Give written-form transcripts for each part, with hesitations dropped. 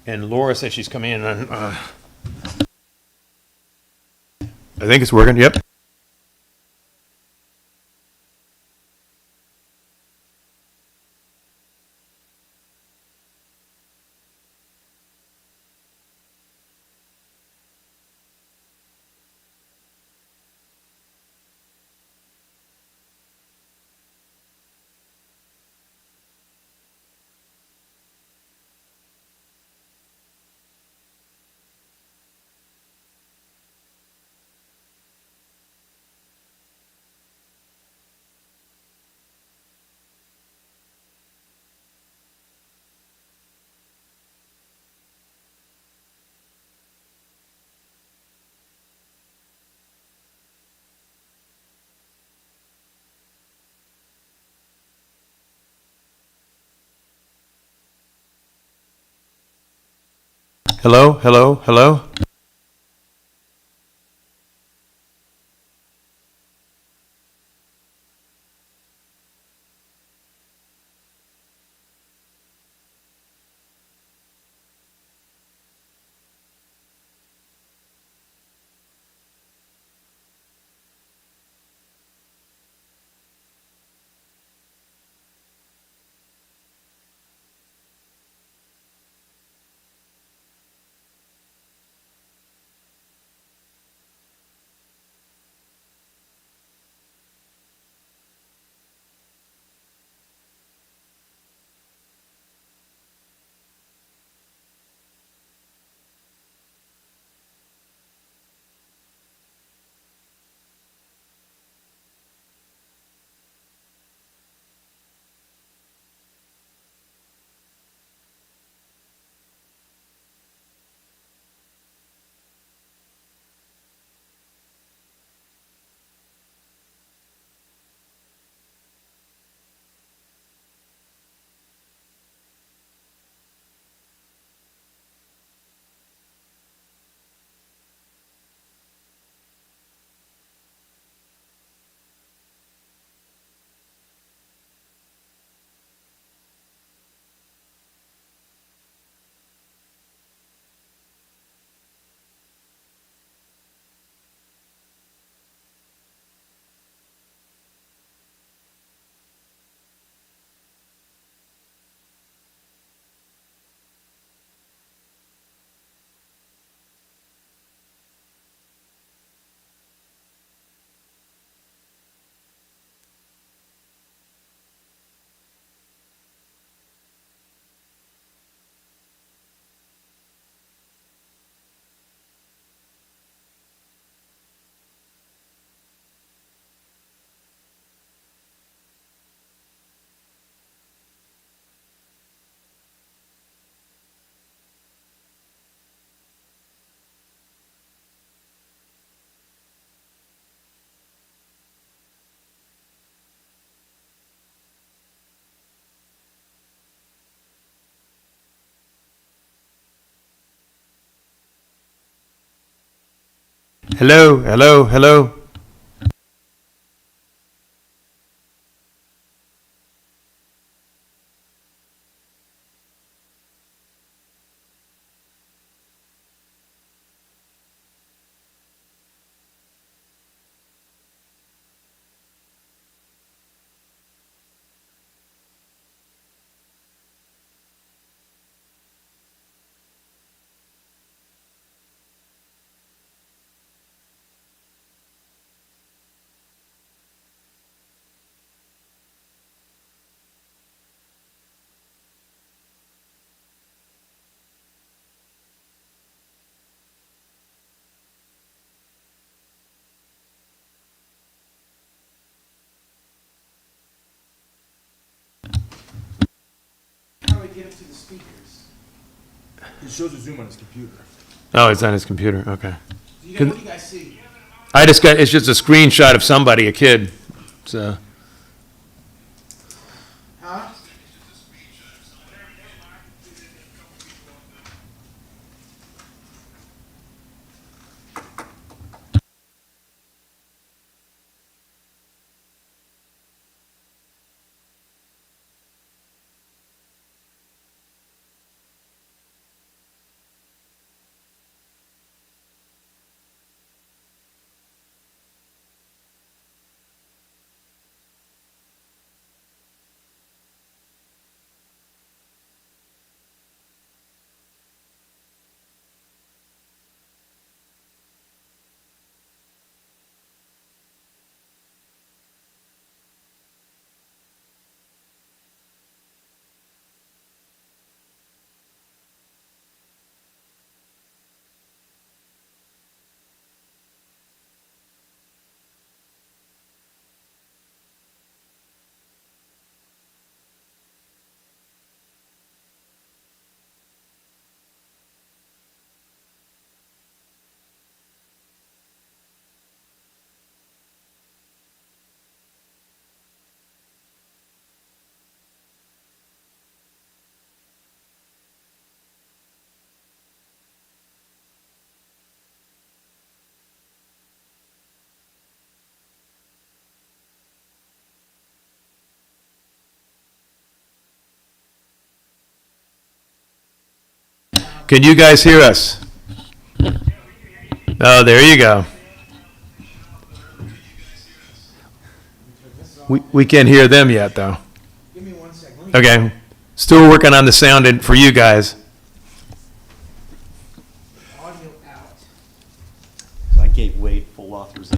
And Laura says she's coming in on, I think it's working, yep. Hello, hello, hello? Hello, hello, hello? How do I get it to the speakers? It shows a Zoom on his computer. Oh, it's on his computer, okay. What do you guys see? I just got, it's just a screenshot of somebody, a kid, so. Huh? Can you guys hear us? Oh, there you go. We can't hear them yet, though. Give me 1 second. Let me Okay. Still working on the sound for you guys. get audio out. So I gave Wade full authorization.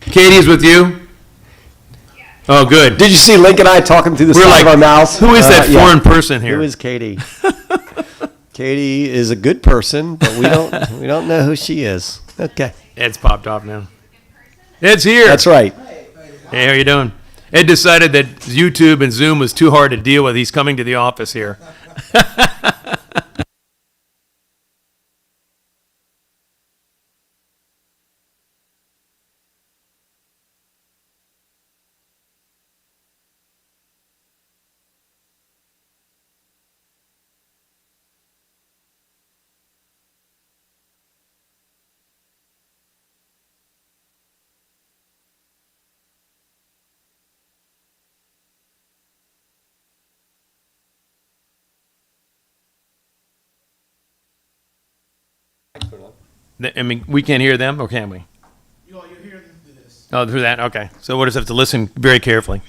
Katie's with you? Oh, good. Did you see Link and I talking through the We're side like, of our mouths? who is that Yeah. foreign person here? Who is Katie? Katie is a good person, but we don't know who she is. Okay, Ed's popped off now. Ed's here. that's right. Hey, how you doing? Ed decided that YouTube and Zoom was too hard to deal with. He's coming to the office here. I mean, we can't hear them, or can we? You'll hear them do this. Oh, through that? Okay. So we'll just have to listen very carefully.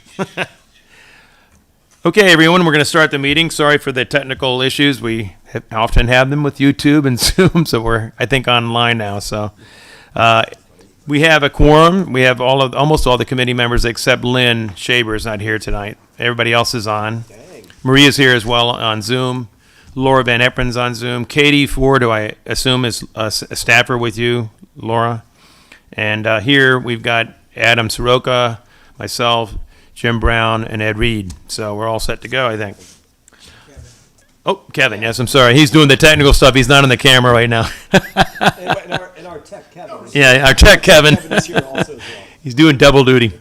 Okay, everyone, we're going to start the meeting. Sorry for the technical issues. We often have them with YouTube and Zoom, so we're, I think, online now. So we have a quorum. We have almost all the committee members except Lynn Shaber is not here tonight. Everybody else is on. Maria's here as well on Zoom. Laura Van Epren's on Zoom. Katie Ford, who I assume is a staffer with you, Laura. And here we've got Adam Soroka, myself, Jim Brown, and Ed Reed. So we're all set to go, I think. Oh, Kevin, yes, I'm sorry. He's doing the technical stuff. He's not on the camera right now. And our tech, Kevin. Yeah, our tech Kevin. Kevin is here also as well. He's doing double duty.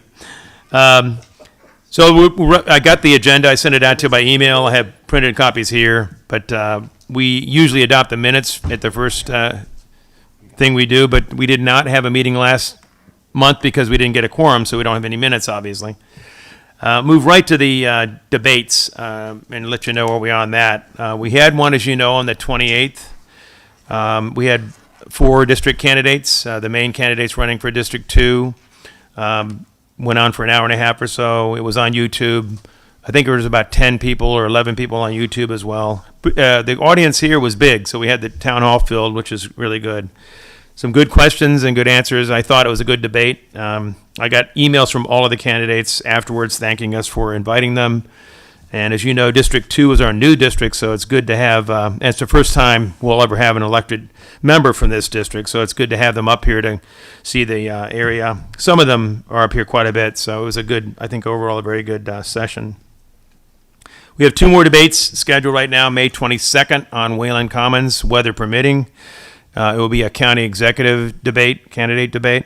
So I got the agenda. I sent it out to you by email. I have printed copies here, but we usually adopt the minutes at the first thing we do, but we did not have a meeting last month because we didn't get a quorum, so we don't have any minutes, obviously. Move right to the debates and let you know where we are on that. We had one, as you know, on the 28th. We had 4 district candidates. The main candidates running for District 2 went on for an hour and a half or so. It was on YouTube. I think there was about 10 people or 11 people on YouTube as well. The audience here was big, so we had the town hall filled, which is really good. Some good questions and good answers. I thought it was a good debate. I got emails from all of the candidates afterwards thanking us for inviting them. And as you know, District 2 is our new district, so it's good to have, and it's the first time we'll ever have an elected member from this district, so it's good to have them up here to see the area. Some of them are up here quite a bit, so it was a good, I think overall, a very good session. We have 2 more debates scheduled right now, May 22nd on Wayland Commons, weather permitting. It will be a county executive debate, candidate debate.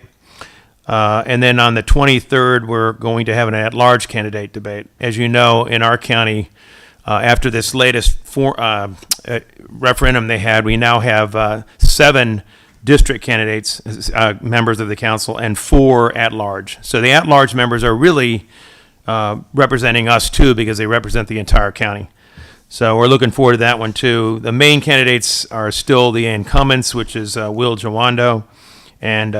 And then on the 23rd, we're going to have an at-large candidate debate. As you know, in our county, after this latest referendum they had, we now have 7 district candidates, members of the council, and 4 at-large. So the at-large members are really representing us too, because they represent the entire county. So we're looking forward to that one too. The main candidates are still the incumbents, which is Will Jawando and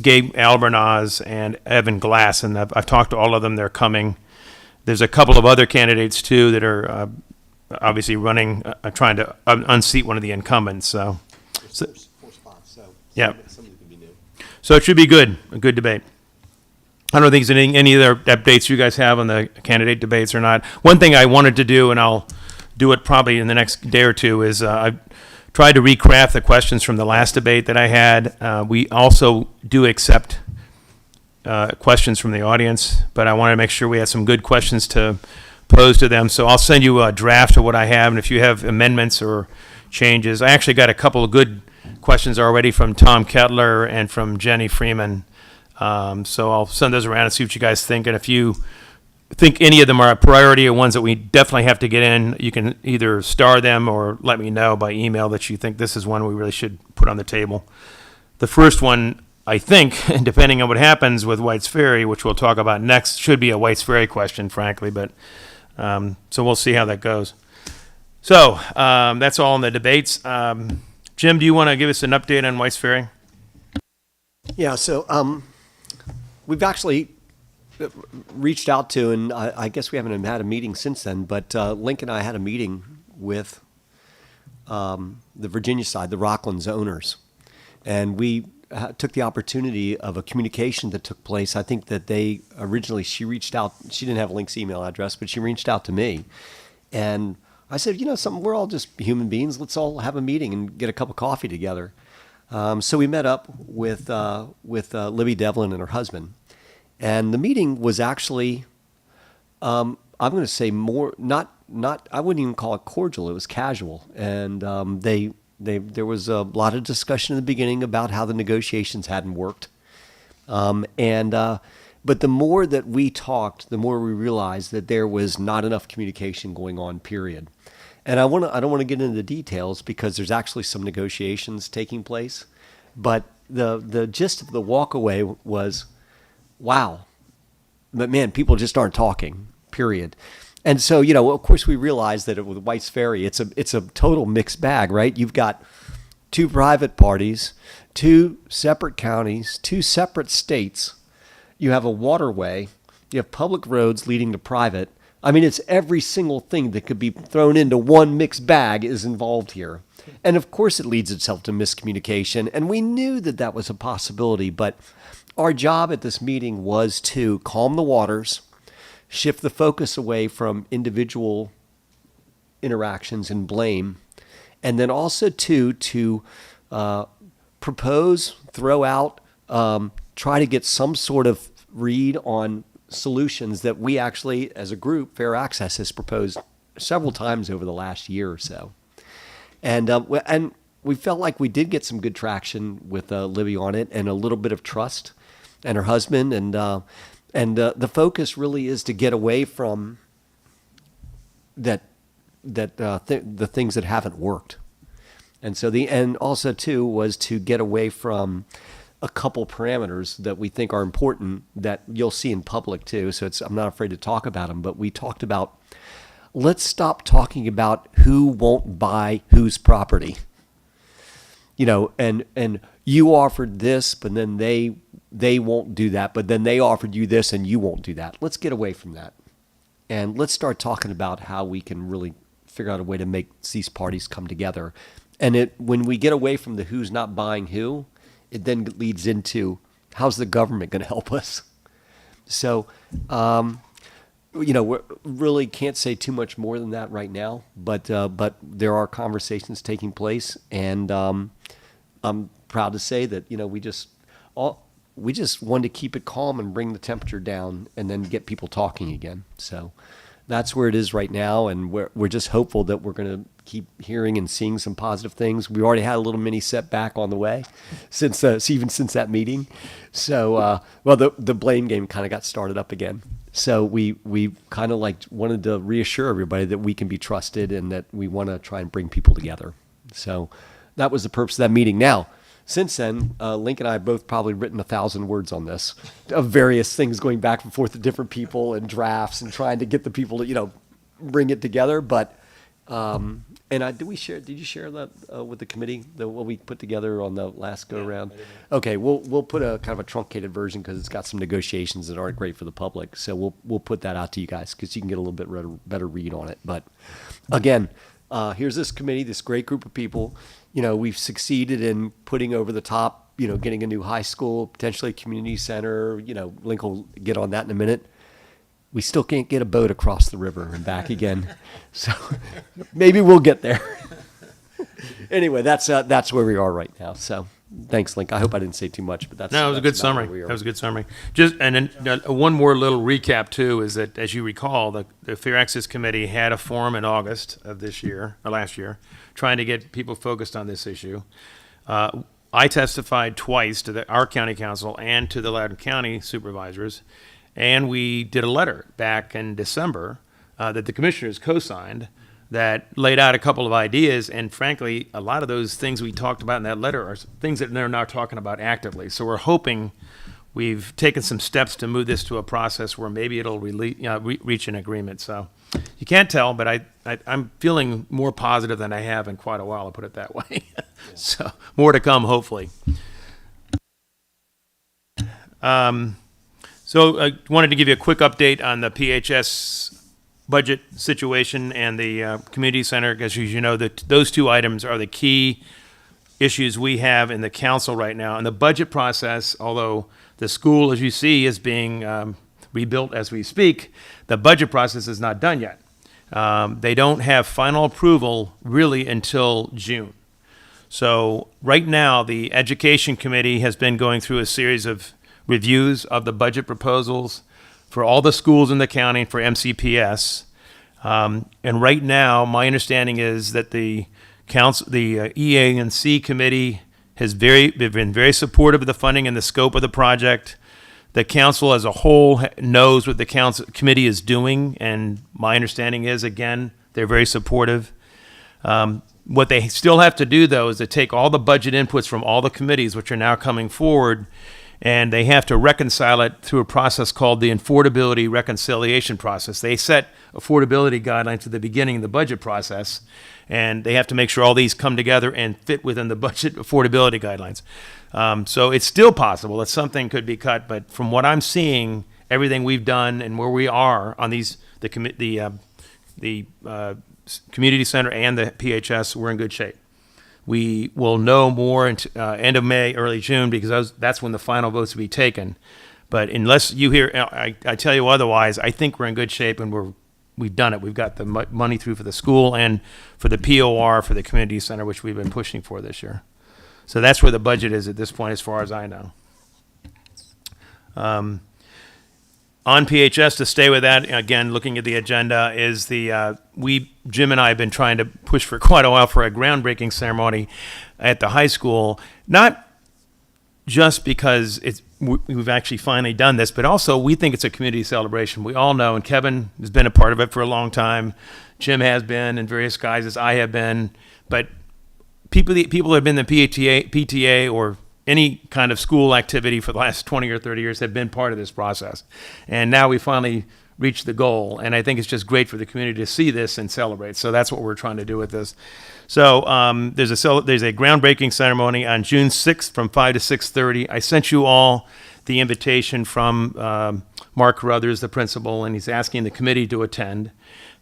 Gabe Albernaz and Evan Glass, and I've talked to all of them. They're coming. There's a couple of other candidates too that are obviously running, trying to unseat one of the incumbents. So 4 spots, so yeah. somebody can be new. So it should be good, a good debate. I don't think there's any other updates you guys have on the candidate debates or not. One thing I wanted to do, and I'll do it probably in the next day or two, is I've tried to recraft the questions from the last debate that I had. We also do accept questions from the audience, but I wanted to make sure we had some good questions to pose to them. So I'll send you a draft of what I have, and if you have amendments or changes, I actually got a couple of good questions already from Tom Kettler and from Jenny Freeman. So I'll send those around and see what you guys think. And if you think any of them are a priority or ones that we definitely have to get in, you can either star them or let me know by email that you think this is one we really should put on the table. The first one, I think, and depending on what happens with White's Ferry, which we'll talk about next, should be a White's Ferry question, frankly, but so we'll see how that goes. So that's all in the debates. Jim, do you want to give us an update on White's Ferry? Yeah, so we've actually reached out to, and I guess we haven't had a meeting since then, but Link and I had a meeting with the Virginia side, the Rocklands owners, and we took the opportunity of a communication that took place. I think that she reached out, she didn't have Link's email address, but she reached out to me, and I said, something, we're all just human beings, let's all have a meeting and get a cup of coffee together. So we met up with Libby Devlin and her husband, and the meeting was actually, I'm going to say more, not, I wouldn't even call it cordial. It was casual, and there was a lot of discussion in the beginning about how the negotiations hadn't worked, but the more that we talked, the more we realized that there was not enough communication going on. Period. And I don't want to get into the details because there's actually some negotiations taking place, but the gist of the walkaway was, wow, but man, people just aren't talking. Period. And so, of course, we realized that with White's Ferry, it's a total mixed bag, right? You've got two private parties, two separate counties, two separate states. You have a waterway. You have public roads leading to private. I mean, it's every single thing that could be thrown into one mixed bag is involved here. And of course, it leads itself to miscommunication. And we knew that that was a possibility. But our job at this meeting was to calm the waters, shift the focus away from individual interactions and blame, and then also to propose, throw out, try to get some sort of read on solutions that we actually, as a group, Fair Access has proposed several times over the last year or so. And we felt like we did get some good traction with Libby on it, and a little bit of trust, and her husband, and the focus really is to get away from the things that haven't worked. And so and also too was to get away from a couple parameters that we think are important that you'll see in public too. So I'm not afraid to talk about them, but we talked about, let's stop talking about who won't buy whose property. And you offered this, but then they won't do that, but then they offered you this and you won't do that. Let's get away from that. And let's start talking about how we can really figure out a way to make these parties come together. And when we get away from the who's not buying who, it then leads into how's the government going to help us? So, we really can't say too much more than that right now, but there are conversations taking place, and I'm proud to say that we just wanted to keep it calm and bring the temperature down, and then get people talking again. So that's where it is right now, and we're just hopeful that we're going to keep hearing and seeing some positive things. We already had a little mini setback on the way since that meeting. So, the blame game kind of got started up again. So we kind of wanted to reassure everybody that we can be trusted and that we want to try and bring people together. So that was the purpose of that meeting. Now, since then, Link and I have both probably written 1,000 words on this, of various things going back and forth to different people and drafts and trying to get the people to, bring it together. But, did you share that with the committee, what we put together on the last go around? Okay, we'll put a kind of a truncated version because it's got some negotiations that aren't great for the public. So we'll put that out to you guys because you can get a little bit better read on it. But again, here's this committee, this great group of people. We've succeeded in putting over the top, getting a new high school, potentially a community center. Link will get on that in a minute. We still can't get a boat across the river and back again. So maybe we'll get there. Anyway, that's where we are right now. So thanks, Link. I hope I didn't say too much, but that's No, it was a that's good about where summary. we are. That was a good summary. Just, and then one more little recap too, is that, as you recall, the Fair Access Committee had a forum in August of this year, or last year, trying to get people focused on this issue. I testified twice to our county council and to the Loudoun County supervisors, and we did a letter back in December that the commissioners co-signed that laid out a couple of ideas, and frankly, a lot of those things we talked about in that letter are things that they're now talking about actively. So we're hoping we've taken some steps to move this to a process where maybe it'll reach an agreement. So you can't tell, but I'm feeling more positive than I have in quite a while, I'll put it that way. So more to come, hopefully. So I wanted to give you a quick update on the PHS budget situation and the community center, because as you know, those two items are the key issues we have in the council right now. And the budget process, although the school, as you see, is being rebuilt as we speak, the budget process is not done yet. They don't have final approval really until June. So right now, the Education Committee has been going through a series of reviews of the budget proposals for all the schools in the county for MCPS. And right now, my understanding is that the council, the EA&C committee they've been very supportive of the funding and the scope of the project. The council as a whole knows what the council committee is doing, and my understanding is, again, they're very supportive. What they still have to do, though, is to take all the budget inputs from all the committees, which are now coming forward, and they have to reconcile it through a process called the affordability reconciliation process. They set affordability guidelines at the beginning of the budget process, and they have to make sure all these come together and fit within the budget affordability guidelines. So it's still possible that something could be cut, but from what I'm seeing, everything we've done and where we are on these, the community center and the PHS, we're in good shape. We will know more end of May, early June, because that's when the final votes will be taken. But unless you hear, I tell you otherwise, I think we're in good shape, and we've done it. We've got the money through for the school and for the POR for the community center, which we've been pushing for this year. So that's where the budget is at this point, as far as I know. On PHS, to stay with that, again, looking at the agenda, is Jim and I have been trying to push for quite a while for a groundbreaking ceremony at the high school, not just because we've actually finally done this, but also we think it's a community celebration. We all know, and Kevin has been a part of it for a long time, Jim has been in various guises, I have been, but people who have been in the PTA or any kind of school activity for the last 20 or 30 years have been part of this process. And now we finally reached the goal. And I think it's just great for the community to see this and celebrate. So that's what we're trying to do with this. So there's a groundbreaking ceremony on June 6th from 5 to 6:30. I sent you all the invitation from Mark Carruthers, the principal, and he's asking the committee to attend.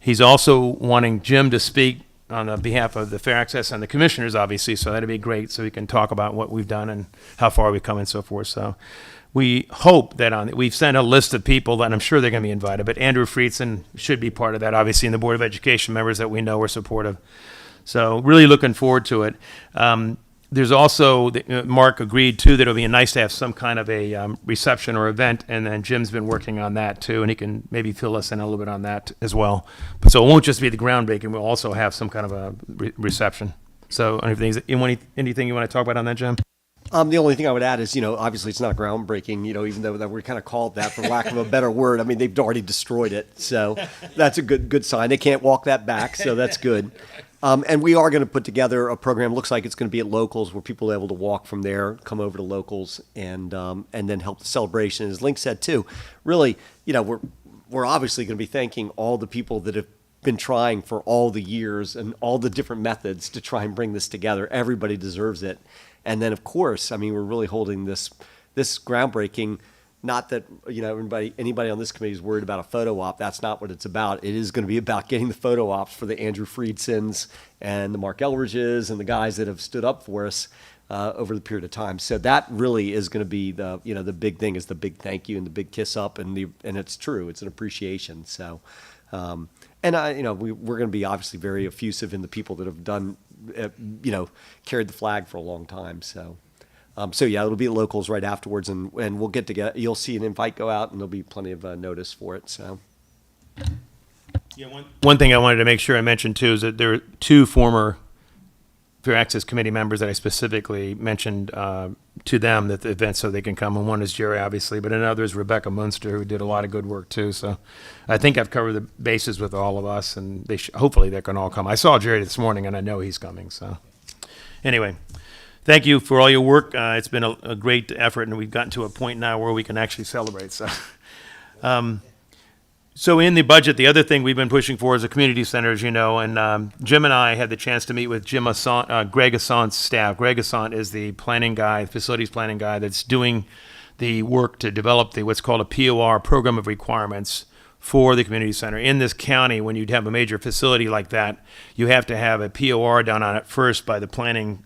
He's also wanting Jim to speak on the behalf of the Fair Access and the commissioners, obviously, so that'd be great, so we can talk about what we've done and how far we've come and so forth. So we hope that we've sent a list of people that I'm sure they're going to be invited, but Andrew Friedson should be part of that, obviously, and the Board of Education members that we know are supportive. So really looking forward to it. There's also, Mark agreed too, that it'll be nice to have some kind of a reception or event, and then Jim's been working on that too, and he can maybe fill us in a little bit on that as well. But so it won't just be the groundbreaking, we'll also have some kind of a reception. So anything you want to talk about on that, Jim? The only thing I would add is, obviously it's not groundbreaking, even though that we're kind of called that for lack of a better word. I mean, they've already destroyed it, so that's a good sign. They can't walk that back, so that's good. And we are going to put together a program. Looks like it's going to be at Locals, where people are able to walk from there, come over to Locals, and then help the celebration. As Link said too, really, we're obviously going to be thanking all the people that have been trying for all the years and all the different methods to try and bring this together. Everybody deserves it. And then, of course, I mean, we're really holding this groundbreaking. Not that anybody on this committee is worried about a photo op. That's not what it's about. It is going to be about getting the photo ops for the Andrew Friedsons and the Mark Elridges and the guys that have stood up for us. over the period of time. So that really is going to be the big thing is the big thank you and the big kiss up and it's true. It's an appreciation. So, we're going to be obviously very effusive in the people that have done, carried the flag for a long time. So, yeah, it'll be at locals right afterwards and we'll get together. You'll see an invite go out and there'll be plenty of notice for it. So. Yeah, one thing I wanted to make sure I mentioned too is that there are two former Fair Access Committee members that I specifically mentioned to them that the event so they can come. And one is Jerry, obviously, but another is Rebecca Munster, who did a lot of good work too. So I think I've covered the bases with all of us, and hopefully they can all come. I saw Jerry this morning, and I know he's coming. So anyway, thank you for all your work. It's been a great effort, and we've gotten to a point now where we can actually celebrate. So. So in the budget, the other thing we've been pushing for is a community center, as you know, and Jim and I had the chance to meet with Greg Assant's staff. Greg Assant is the planning guy, facilities planning guy that's doing the work to develop what's called a POR, Program of Requirements, for the community center. In this county, when you'd have a major facility like that, you have to have a POR done on it first by the planning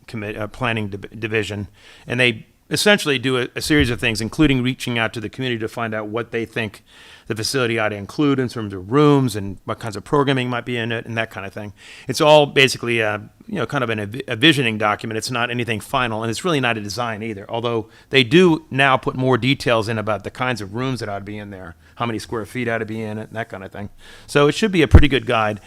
division, and they essentially do a series of things, including reaching out to the community to find out what they think the facility ought to include in terms of rooms and what kinds of programming might be in it and that kind of thing. It's all basically kind of a visioning document. It's not anything final, and it's really not a design either, although they do now put more details in about the kinds of rooms that ought to be in there, how many square feet ought to be in it, and that kind of thing. So it should be a pretty good guide.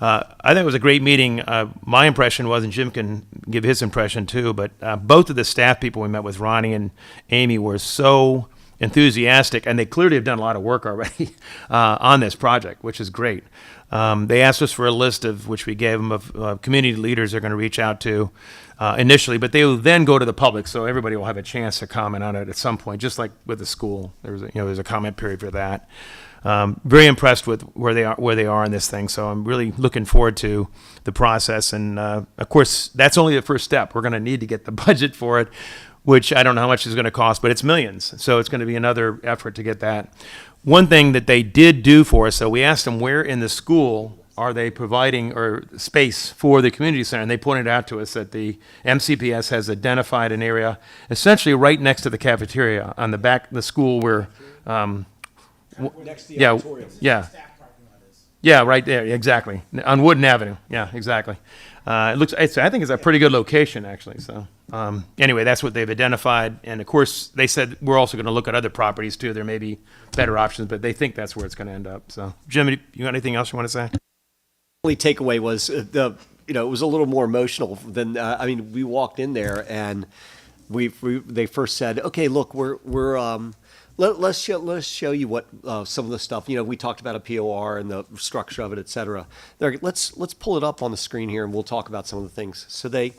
I think it was a great meeting. My impression was, and Jim can give his impression too, but both of the staff people we met with, Ronnie and Amy, were so enthusiastic, and they clearly have done a lot of work already on this project, which is great. They asked us for a list of, which we gave them, of community leaders they're going to reach out to initially, but they will then go to the public, so everybody will have a chance to comment on it at some point, just like with the school. There's a comment period for that. Very impressed with where they are in this thing, so I'm really looking forward to the process. And of course, that's only the first step. We're going to need to get the budget for it, which I don't know how much it's going to cost, but it's millions. So it's going to be another effort to get that. One thing that they did do for us, so we asked them where in the school are they providing or space for the community center, and they pointed out to us that the MCPS has identified an area essentially right next to the cafeteria on the back of the school where, Next to the yeah, auditorium. yeah. Staff parking lot is. Yeah, right there, exactly, on Wooden Avenue. Yeah, exactly. I think it's a pretty good location, actually. So anyway, that's what they've identified. And of course, they said we're also going to look at other properties too. There may be better options, but they think that's where it's going to end up. So, Jim, you got anything else you want to say? Only takeaway was it was a little more emotional than we walked in there and they first said, okay, look, let's show you what some of the stuff, we talked about a POR and the structure of it, et cetera. Let's pull it up on the screen here and we'll talk about some of the things. So they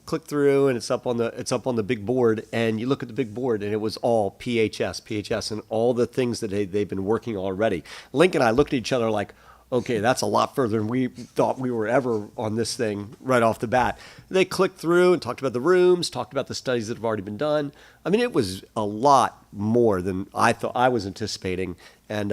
click through and it's up on the big board, and you look at the big board and it was all PHS and all the things that they've been working already. Link and I looked at each other like, okay, that's a lot further than we thought we were ever on this thing right off the bat. They clicked through and talked about the rooms, talked about the studies that have already been done. I mean, it was a lot more than I thought I was anticipating. And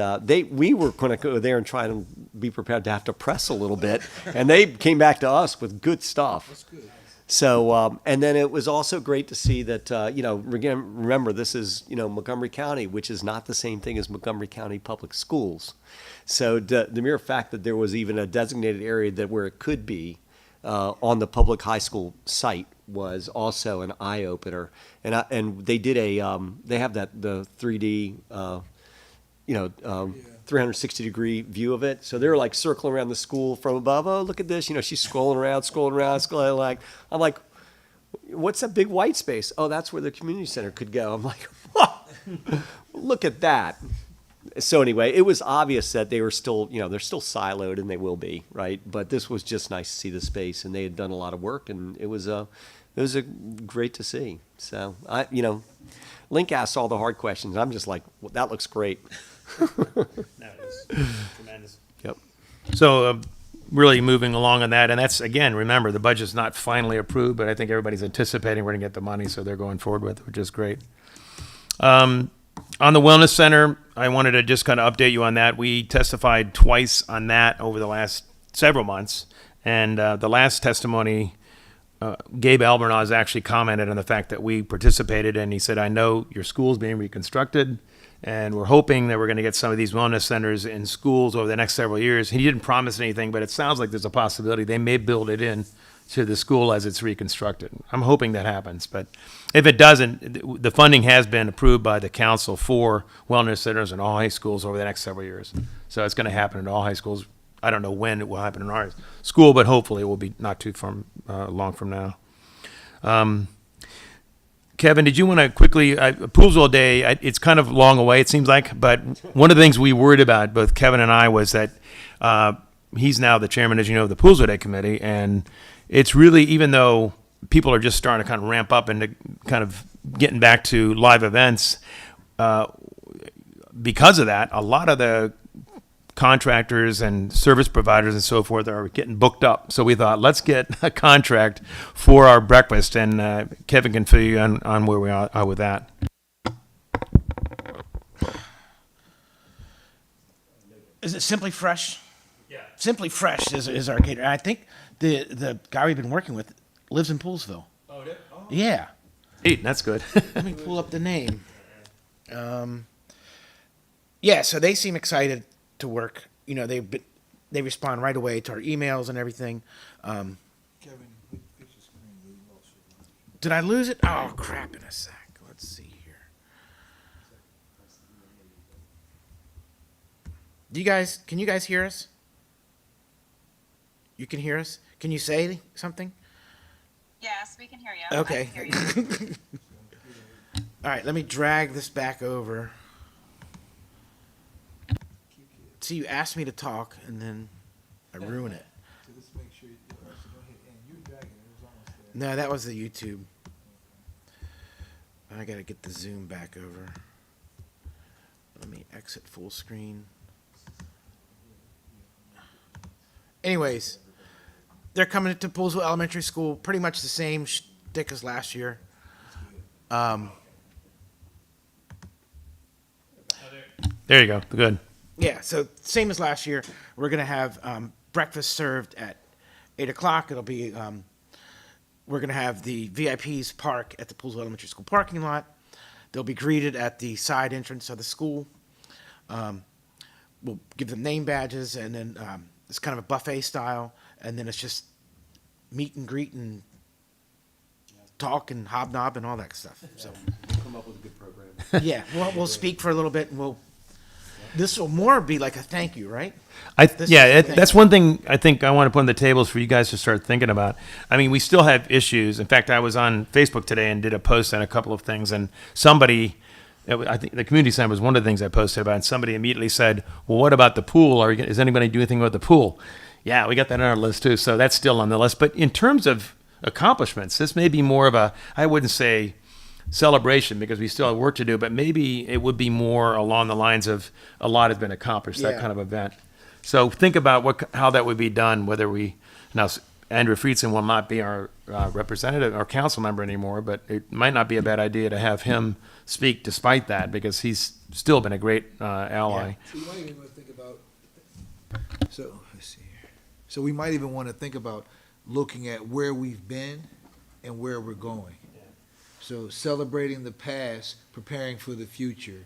we were going to go there and try to be prepared to have to press a little bit. And they came back to us with good stuff. That's good. So, and then it was also great to see that, again, remember, this is, Montgomery County, which is not the same thing as Montgomery County Public Schools. So the mere fact that there was even a designated area where it could be on the public high school site was also an eye opener. And they did they have the 3D, 360 degree view of it. So they're like circling around the school from above. Oh, look at this. She's scrolling around. I'm like, what's that big white space? Oh, that's where the community center could go. I'm like, look at that. So anyway, it was obvious that they were still, they're still siloed, and they will be, right? But this was just nice to see the space, and they had done a lot of work, and it was great to see. So Link asked all the hard questions. I'm just like, well, that looks great. That was tremendous. Yep. So really moving along on that, and that's, again, remember, the budget's not finally approved, but I think everybody's anticipating we're going to get the money, so they're going forward with it, which is great. On the Wellness Center, I wanted to just kind of update you on that. We testified twice on that over the last several months, and the last testimony Gabe Albornoz actually commented on the fact that we participated, and he said, I know your school's being reconstructed, and we're hoping that we're going to get some of these wellness centers in schools over the next several years. He didn't promise anything, but it sounds like there's a possibility they may build it in to the school as it's reconstructed. I'm hoping that happens, but if it doesn't, the funding has been approved by the council for wellness centers in all high schools over the next several years. So it's going to happen in all high schools. I don't know when it will happen in our school, but hopefully it will be not too long from now. Kevin, did you want to quickly, Poolsville Day, it's kind of long away, it seems like, but one of the things we worried about, both Kevin and I, was that he's now the chairman, as you know, of the Poolsville Day Committee, and it's really, even though people are just starting to kind of ramp up into kind of getting back to live events, because of that, a lot of the contractors and service providers and so forth are getting booked up. So we thought, let's get a contract for our breakfast, and Kevin can fill you on where we are with that. Is it Simply Fresh? Yeah. Simply Fresh is our caterer. I think the guy we've been working with lives in Poolsville. Oh, Yeah. hey, that's good. Let me pull up the name. Yeah, so they seem excited to work. You know, they respond right away to our emails and everything. Kevin, fix your screen. You lost your Did I lose it? Oh, crap, in a sec. Let's see here. Can you guys hear us? You can hear us? Can you say something? Yes, we can hear you. Okay. I can hear you. All right, let me drag this back over. See, you asked me to talk, and then I ruin it. So let's make sure you don't hit end. You were dragging it. It was almost there. No, that was the YouTube. I gotta get the zoom back over. Let me exit full screen. Anyways, they're coming to Poolsville Elementary School, pretty much the same shtick as last year. There you go. Good. Yeah, so same as last year. We're gonna have breakfast served at 8 o'clock. It'll be we're gonna have the VIPs park at the Poolsville Elementary School parking lot. They'll be greeted at the side entrance of the school. We'll give them name badges, and then it's kind of a buffet style, and then it's just meet and greet and talk and hobnob and all that stuff. So Come up with a good program. yeah, we'll speak for a little bit, and this will more be like a thank you, right? This Yeah, is the thing. that's one thing I think I want to put on the tables for you guys to start thinking about. I mean, we still have issues. In fact, I was on Facebook today and did a post on a couple of things, and somebody, I think the community center was one of the things I posted about, and somebody immediately said, well, what about the pool? Is anybody doing anything about the pool? Yeah, we got that on our list too, so that's still on the list. But in terms of accomplishments, this may be more of a, I wouldn't say celebration because we still have work to do, but maybe it would be more along the lines of a lot has been accomplished, that Yeah. kind of event. So think about how that would be done, whether now Andrew Friedson will not be our representative or council member anymore, but it might not be a bad idea to have him speak despite that because he's still been a great ally. So you might even want to think about. So let's see here. So we might even want to think about looking at where we've been and where we're going. So celebrating the past, preparing for the future,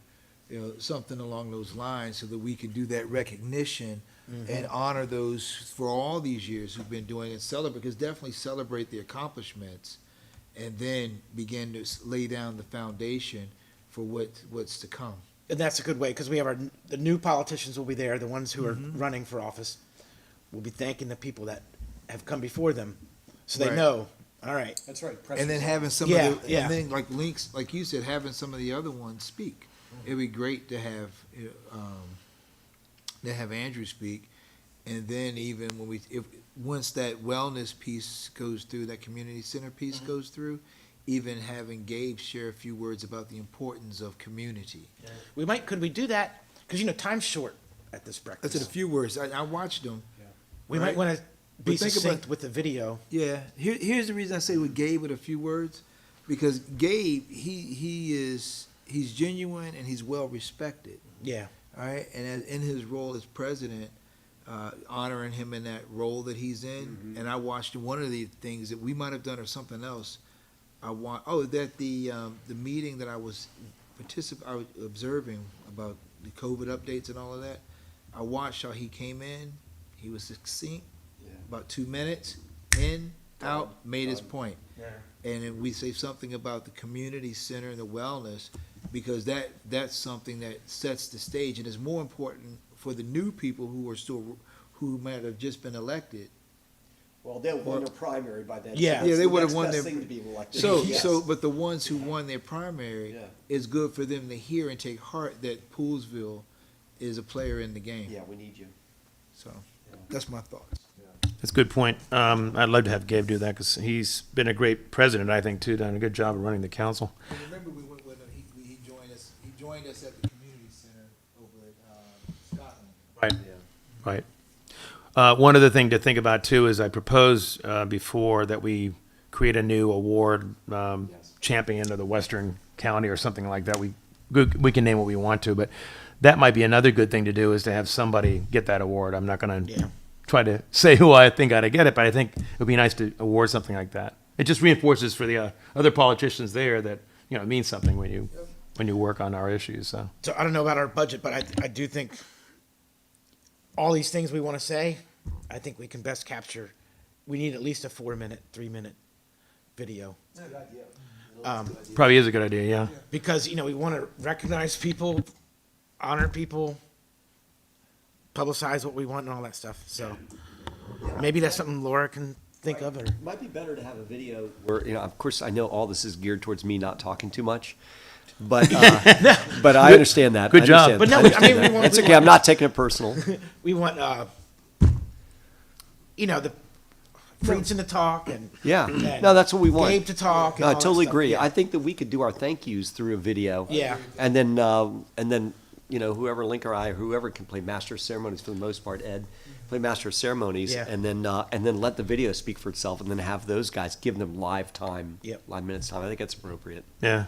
something along those lines, so that we can do that recognition and honor those for all these years who've been doing it. Celebrate, because definitely celebrate the accomplishments, and then begin to lay down the foundation for what's to come. And that's a good way because we have the new politicians will be there, the ones who are running for office. We'll be thanking the people that have come before them, so they Right. know. All right, That's right. And then having some Yeah, of the, yeah. and then like links, like you said, having some of the other ones speak. It'd be great to have Andrew speak, and then even when once that wellness piece goes through, that community center piece goes through, even having Gabe share a few words about the importance of community. could we do that? Because time's short at this breakfast. That's a few words. I watched them. We right? might want to be But think succinct about- with the video. Yeah, here's the reason I say with Gabe with a few words, because Gabe he's genuine and he's well respected. Yeah. All right, and in his role as president, honoring him in that role that he's in. And I watched one of the things that we might have done or something else. That the meeting that I was observing about the COVID updates and all of that. I watched how he came in. He was succinct, about 2 minutes, in, out, made his point. And then we say something about the community center and the wellness, because that's something that sets the stage and is more important for the new people who might have just been elected. Well, they'll win their primary by then. Yeah. So Yeah, that's they the would have next won best their- thing to being elected. So, Yes. but the ones who won their primary, Yeah. it's good for them to hear and take heart that Poolsville is a player in the game. Yeah, we need you. So, that's my thoughts. That's a good point. I'd love to have Gabe do that because he's been a great president, I think, too, done a good job of running the council. And remember, we went with him, he joined us at the community center over at Scotland. Right. Right. One other thing to think about too is I proposed before that we create a new award, champion of the Western County or something like that. We can name what we want to, but that might be another good thing to do is to have somebody get that award. I'm not going to Yeah. try to say who I think ought to get it, but I think it would be nice to award something like that. It just reinforces for the other politicians there that it means something when you work on our issues. So. So I don't know about our budget, but I do think all these things we want to say, I think we can best capture. We need at least a 4-minute, 3-minute video. Probably is a good idea, yeah. Because, we want to recognize people, honor people, publicize what we want and all that stuff. So maybe that's something Laura can think of. Or It might be better to have a video where, of course, I know all this is geared towards me not talking too much, but but I understand that. Good I job. understand But no, that. I mean, we want- It's we okay. want- I'm not taking it personal. we want, the Friedson to talk and Yeah. and No, that's what we want. Gabe to talk. And No, I all that totally stuff. agree. Yeah. I think that we could do our thank yous through a video. Yeah. And then whoever Link or I, or whoever can play master of ceremonies for the most part, Ed, play master of ceremonies, Yeah. and then let the video speak for itself, and then have those guys give them live time, Yep. live minutes time. I think that's appropriate. Yeah.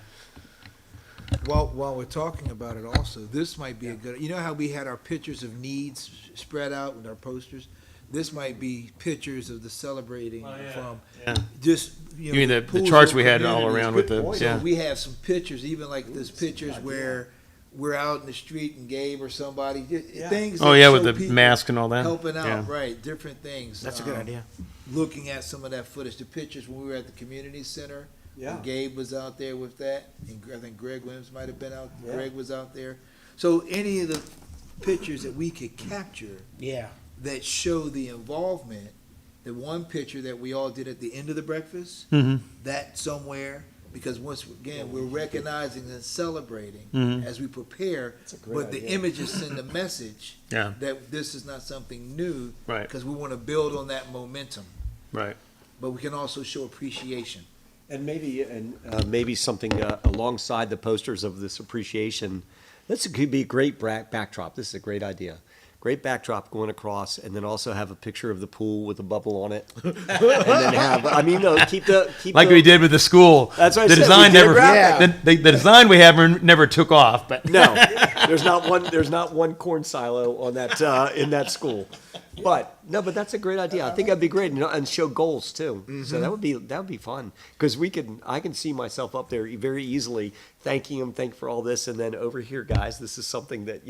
While we're talking about it also, this might be a good, how we had our pictures of needs spread out with our posters? This might be pictures of the celebrating from Yeah. just, You mean the pools charts of we had all communities. around with the, So yeah. we have some pictures, even like this pictures where we're out in the street and Gabe or somebody, things. Oh, that yeah, show with the people mask and all that. Helping Yeah. out, right, different things. That's a good idea. Looking at some of that footage, the pictures when we were at the community center. Yeah. And Gabe was out there with that, and I think Greg Williams might have been out, Yeah. Greg was out there. So any of the pictures that we could capture Yeah. that show the involvement, the one picture that we all did at the end of the breakfast, Mhm. that somewhere, because once again, we're recognizing and celebrating Mhm. as we prepare, That's a great but the idea. images send a message Yeah. that this is not something new, Right. because we want to build on that momentum, Right. but we can also show appreciation. And maybe something alongside the posters of this appreciation. This could be a great backdrop. This is a great idea. Great backdrop going across, and then also have a picture of the pool with a bubble on it, and then keep Like we did with the school. That's what I the said, design we did a never. graphic. The design we have never took off, but No, there's not one corn silo on that in that school. But that's a great idea. I think that'd be great, and show goals too. So that would be fun because I can see myself up there very easily thanking him, thank for all this, and then over here, guys, this is something that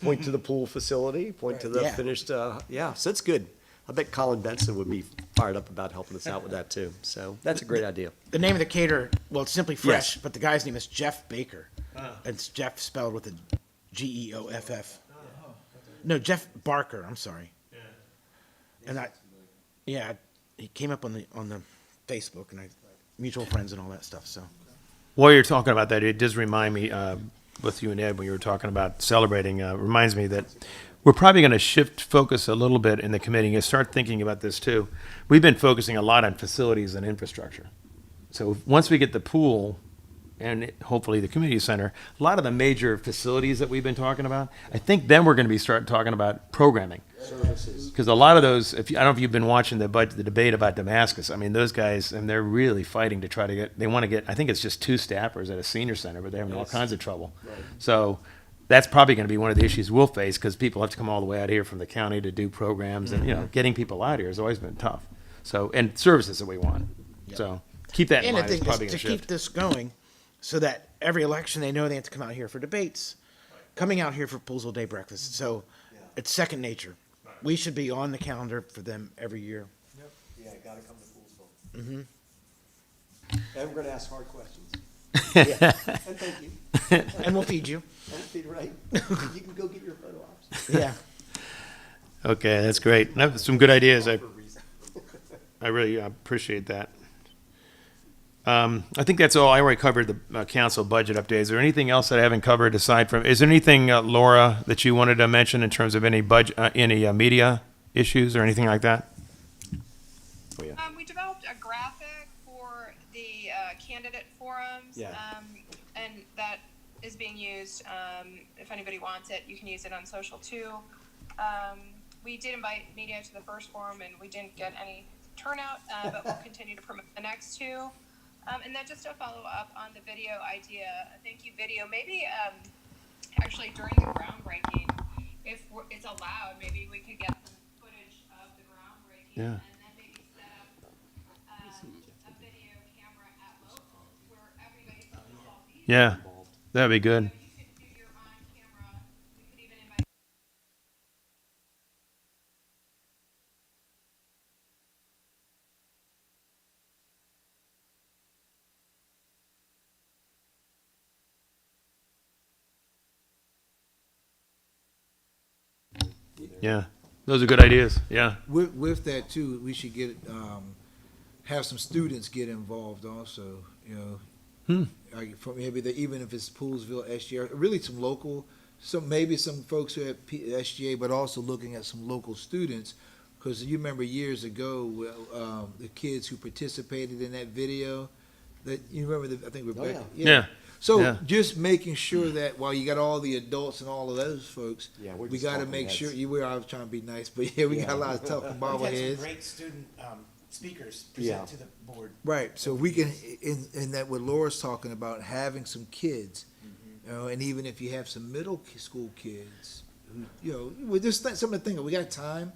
point to the pool facility, point to the Yeah. finished. So it's good. I bet Colin Benson would be fired up about helping us out with that too. So that's a great idea. The name of the caterer, well, it's Simply Fresh, Yes. but the guy's name is Jeff Baker. It's Jeff spelled with a Geoff. No, Jeff Barker. I'm sorry. And he came up on the Facebook, and mutual friends and all that stuff. So while you're talking about that, it does remind me with you and Ed when you were talking about celebrating. Reminds me that we're probably going to shift focus a little bit in the committee and start thinking about this too. We've been focusing a lot on facilities and infrastructure. So once we get the pool and hopefully the community center, a lot of the major facilities that we've been talking about, I think then we're going to be start talking about programming. Because a lot of those, I don't know if you've been watching the debate about Damascus. I mean, those guys, and they're really fighting to try to get. They want to get. I think it's just 2 staffers at a senior center, but they're having all kinds of trouble. So that's probably going to be one of the issues we'll face because people have to come all the way out here from the county to do programs, and getting people out here has always been tough. So, and services that we want. So keep that in And the mind. It's thing probably is going to to keep shift. this going, so that every election they know they have to come out here for debates, coming out here for Poolsville Day breakfast. So it's second nature. We should be on the calendar for them every year. Yeah, gotta come to Poolsville. And we're gonna ask hard questions. Yeah. And thank you. And we'll feed you. And right. You can go get your photo ops. Yeah. Okay, that's great. No, some good ideas. I really appreciate that. I think that's all. I already covered the council budget update. Is there anything else that I haven't covered aside from, is there anything, Laura, that you wanted to mention in terms of any budget, any media issues or anything like that? We developed a graphic for the candidate forums. Yeah. And that is being used. If anybody wants it, you can use it on social too. We did invite media to the first forum and we didn't get any turnout, but we'll continue to promote the next two. And then just to follow up on the video idea, thank you, video. Maybe actually during the groundbreaking, if it's allowed, maybe we could get some footage of the groundbreaking Yeah. and then maybe set up a video camera at locals where everybody's involved. Yeah, that'd be good. You could do your on camera. We could even invite. Yeah, those are good ideas. Yeah. With that too, we should get, have some students get involved also, you know. Like from maybe even if it's Poolsville, SGA, really some local, maybe some folks who have SGA, but also looking at some local students. Because you remember years ago, the kids who participated in that video, that you remember, I think Rebecca. Yeah. So Yeah. just making sure that while you got all the adults and all of those folks, Yeah, we're we just got to talking make sure. heads. I was trying to be nice, but yeah, we got a lot of talking We've had some bobbleheads. great student speakers Yeah. present to the board. Right, so we can, in that what Laura's talking about, having some kids, you know, and even if you have some middle school kids, who, you know, we just some of the things, we got time,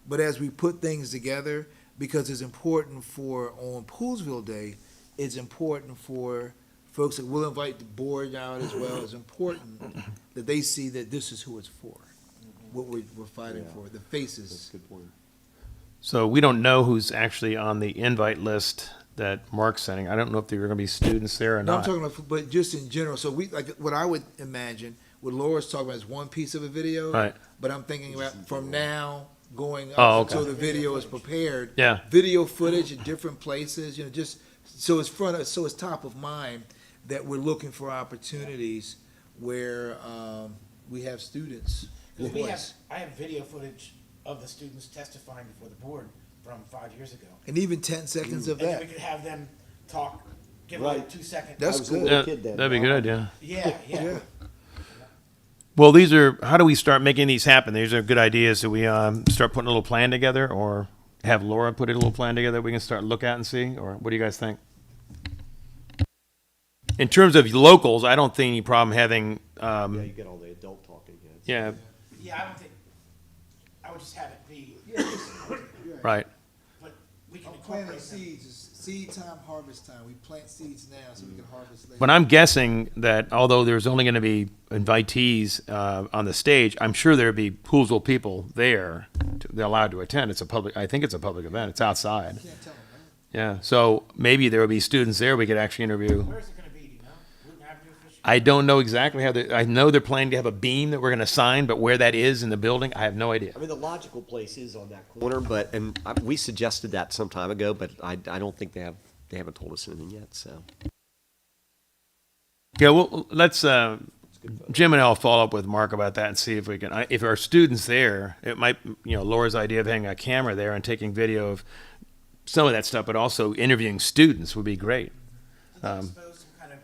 but as we put things together, because it's important for, on Poolsville Day, it's important for folks that will invite the board out as well, it's important that they see that this is who it's for, what we're fighting Yeah. for, the That's faces. a good point. So we don't know who's actually on the invite list that Mark's sending. I don't know if there are going to be students there or No, I'm not. talking about, but just in general. So we like what I would imagine. What Laura's talking about is one piece of a video, Right. But I'm thinking about from now going up Oh, okay. until the video is prepared. Yeah. Video footage at different places. You know, just so it's top of mind that we're looking for opportunities where we have students. Because voice. I have video footage of the students testifying before the board from 5 years ago. And even 10 seconds of And then that. we could have them talk, give Right. like 2 seconds. That's I was a good. little Yeah, kid then. that'd be a good idea. Yeah, yeah. Yeah. Well, these are, how do we start making these happen? These are good ideas. Do we start putting a little plan together or have Laura put a little plan together we can start look at and see? Or what do you guys think? In terms of locals, I don't think any problem having, Yeah, you get all the adult talking heads. yeah, Yeah, I don't think, I would just have it be, right. but we can Planting incorporate them. seeds is seed time, harvest time. We plant seeds now so we can harvest later. But I'm guessing that although there's only going to be invitees on the stage, I'm sure there'll be Poolsville people there. They're allowed to attend. It's a public. I think it's a public event. It's outside. Can't tell them, Yeah. So maybe there will be students there we could actually interview. Where's it gonna be, do you know? Wouldn't have to officially. I don't know exactly how. I know they're planning to have a beam that we're going to sign, but where that is in the building, I have no idea. I mean, the logical place is on that corner, but, we suggested that some time ago, but I don't think they haven't told us anything yet, so. Yeah. Well, let's. Jim and I'll follow up with Mark about that and see if we can. If our students there, it might. Laura's idea of having a camera there and taking video of some of that stuff, but also interviewing students would be great. Expose some kind of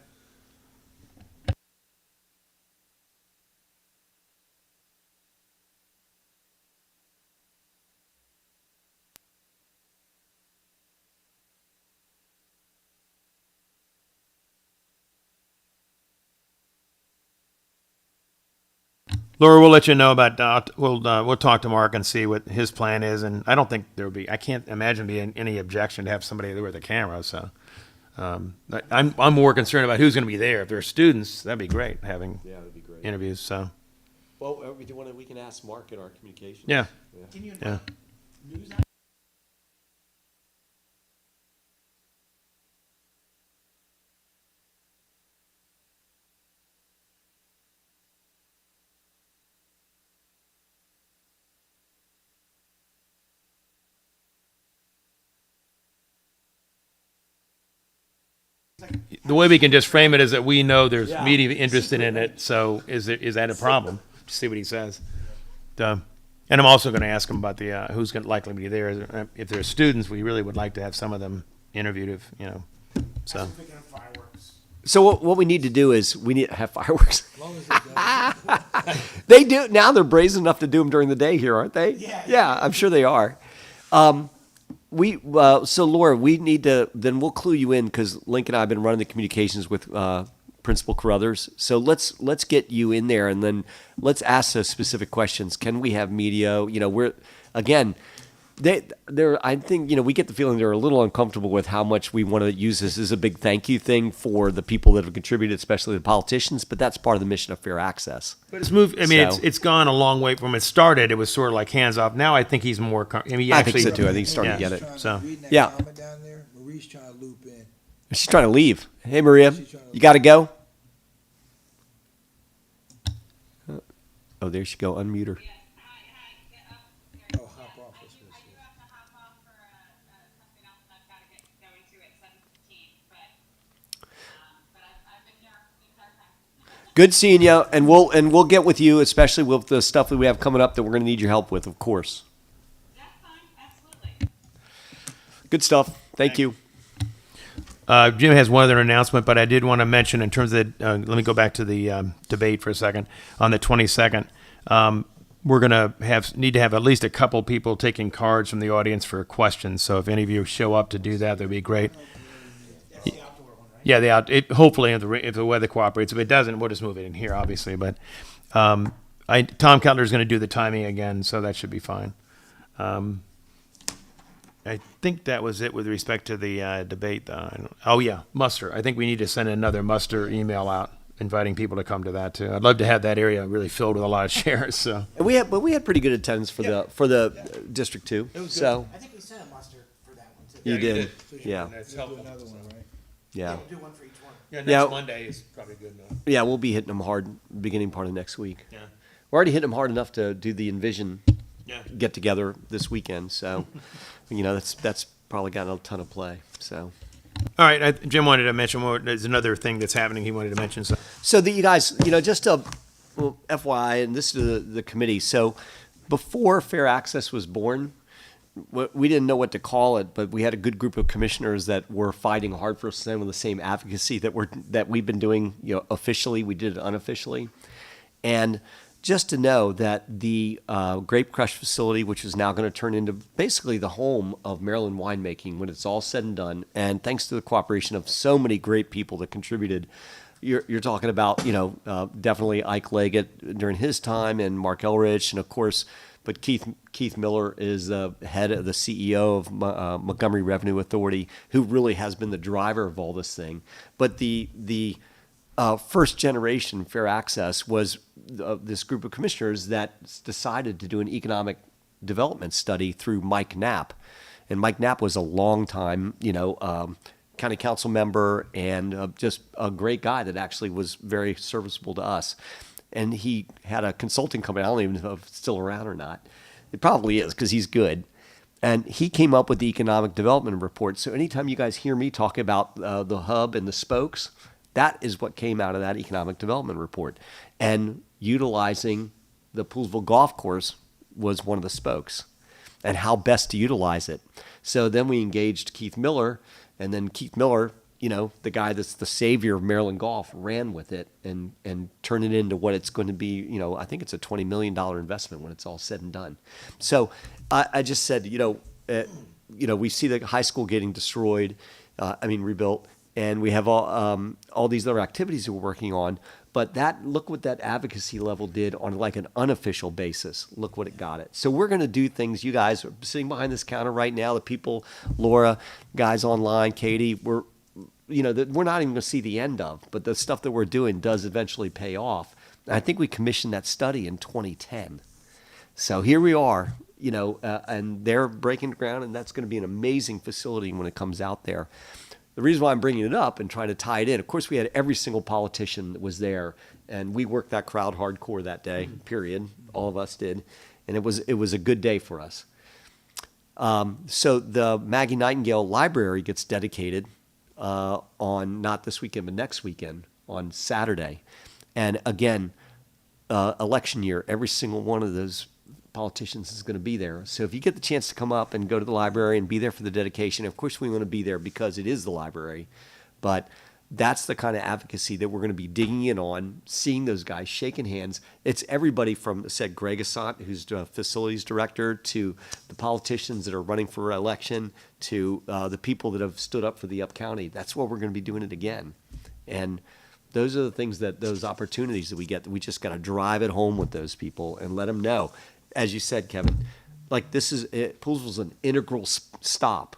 Laura, we'll let you know about, we'll talk to Mark and see what his plan is, and I don't think there'll be, I can't imagine being any objection to have somebody there with a camera, so. I'm more concerned about who's gonna be there. If there are students, that'd be great, having Yeah, that'd be great. interviews, so, Well, we can ask Mark in our communications. yeah, Can you yeah. news The way we can just frame it is that we know there's Yeah. media interested in it, so is that a problem? See what he says. And I'm also gonna ask him about the, who's gonna likely be there. If there are students, we really would like to have some of them interviewed if, so. I'm thinking of fireworks. So what we need to do is we need to have fireworks. As long as it does. They do now. They're brazen enough to do them during the day here, aren't they? Yeah. I'm sure they are. So Laura, we need to. Then we'll clue you in because Link and I have been running the communications with Principal Carruthers. So let's get you in there, and then let's ask those specific questions. Can we have media? We're again. I think we get the feeling they're a little uncomfortable with how much we want to use this as a big thank you thing for the people that have contributed, especially the politicians. But that's part of the mission of fair access. But it's moved, I mean, So- it's gone a long way from it started. It was sort of like hands off. Now I think he's more, he I think actually. so too. I think he's starting to Yeah. get it. So- Reading that Yeah. comment down there, Marie's trying to loop in. She's trying to leave. Hey, Maria, She's trying to you got to go? Oh, there she go. Unmute her. Oh, hop off. Let's go see. have to hop off for something else, and I've got to get going to at 7:15. But I've been here the entire time. Good seeing you, and we'll get with you, especially with the stuff that we have coming up that we're going to need your help with, of course. That's fine, absolutely. Good stuff. Thank you. Jim has one other announcement, but I did want to mention in terms of, let me go back to the debate for a second. On the 22nd, we're going to need to have at least a couple people taking cards from the audience for questions. So if any of you show up to do that, that'd be great. That's the outdoor one, right? Yeah, hopefully if the weather cooperates. If it doesn't, we'll just move it in here, obviously. But Tom Kettler is going to do the timing again, so that should be fine. I think that was it with respect to the debate, though. Oh, yeah, muster. I think we need to send another muster email out, inviting people to come to that, too. I'd love to have that area really filled with a lot of chairs, so. And we had pretty good attendance for the District 2. It was good. So I think we sent a muster for that one too. you did. So Yeah. That's We'll do helpful. another one, right? Yeah. We'll do one for each one. Yeah, Yeah. next Monday is probably good enough. Yeah, we'll be hitting them hard beginning part of next week. Yeah. We're already hitting them hard enough to do the Envision Yeah. get together this weekend. So, that's probably gotten a ton of play. So. All right, Jim wanted to mention more. There's another thing that's happening he wanted to mention. So. So that you guys, just a FYI, and this is the committee. So before Fair Access was born, we didn't know what to call it, but we had a good group of commissioners that were fighting hard for some of the same advocacy that we've been doing, officially. We did it unofficially, and just to know that the Grape Crush facility, which is now going to turn into basically the home of Maryland winemaking when it's all said and done, and thanks to the cooperation of so many great people that contributed. You're talking about, definitely Ike Leggett during his time and Mark Elrich, and of course, but Keith Miller is the head of the CEO of Montgomery Revenue Authority, who really has been the driver of all this thing. But the first generation Fair Access was this group of commissioners that decided to do an economic development study through Mike Knapp. And Mike Knapp was a long time, county council member and just a great guy that actually was very serviceable to us. And he had a consulting company. I don't even know if it's still around or not. It probably is because he's good. And he came up with the economic development report. So anytime you guys hear me talk about the hub and the spokes, that is what came out of that economic development report. And utilizing the Poolsville Golf Course was one of the spokes and how best to utilize it. So then we engaged Keith Miller, and then Keith Miller, the guy that's the savior of Maryland golf, ran with it and turned it into what it's going to be. I think it's a $20 million investment when it's all said and done. So I just said, we see the high school getting destroyed, rebuilt. and we have all these other activities that we're working on. But look what that advocacy level did on like an unofficial basis. Look what it got it. So we're going to do things. You guys are sitting behind this counter right now. The people, Laura, guys online, Katie, we're not even going to see the end of. But the stuff that we're doing does eventually pay off. And I think we commissioned that study in 2010. So here we are, and they're breaking ground, and that's going to be an amazing facility when it comes out there. The reason why I'm bringing it up and trying to tie it in, of course, we had every single politician that was there, and we worked that crowd hardcore that day, period. All of us did, and it was a good day for us. So the Maggie Nightingale Library gets dedicated on not this weekend, but next weekend, on Saturday. And again, election year, every single one of those politicians is going to be there. So if you get the chance to come up and go to the library and be there for the dedication, of course we want to be there because it is the library, but that's the kind of advocacy that we're going to be digging in on, seeing those guys, shaking hands. It's everybody from, said Greg Assant, who's the facilities director, to the politicians that are running for election, to the people that have stood up for the Up County. That's what we're going to be doing it again. And those are the things those opportunities that we get, that we just got to drive it home with those people and let them know. As you said, Kevin, like Poolesville's an integral stop,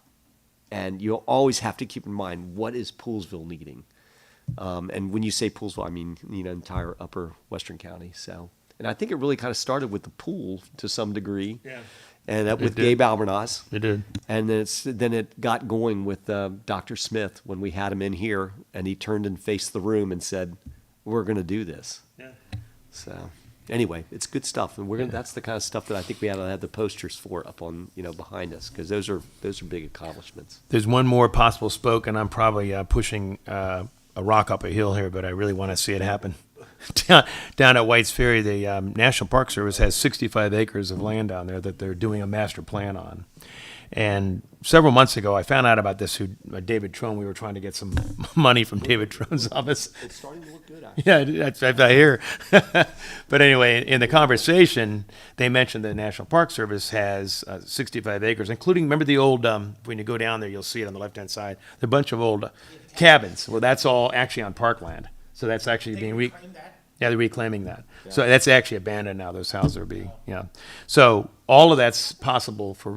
and you'll always have to keep in mind, what is Poolesville needing? And when you say Poolesville, I mean entire upper Western County. So, and I think it really kind of started with the pool to some degree, and with Gabe Albernas. It did. And then it got going with Dr. Smith when we had him in here, and he turned and faced the room and said, "We're going to do this." Yeah. So. Anyway, it's good stuff, and that's the kind of stuff that I think we ought to have the posters for up on behind us, because those are big accomplishments. There's one more possible spoke, and I'm probably pushing a rock up a hill here, but I really want to see it happen. Down at White's Ferry, the National Park Service has 65 acres of land down there that they're doing a master plan on. And several months ago, I found out about this through David Trone. We were trying to get some money from David Trone's office. It's starting to look good, actually. Yeah, that's I hear. But anyway, in the conversation, they mentioned the National Park Service has 65 acres, including, remember the old, when you go down there, you'll see it on the left-hand side, a bunch of old cabins. Well, that's all actually on parkland. So that's actually being Reclaim that? they're reclaiming that. So that's actually abandoned now. Those houses are being, So all of that's possible for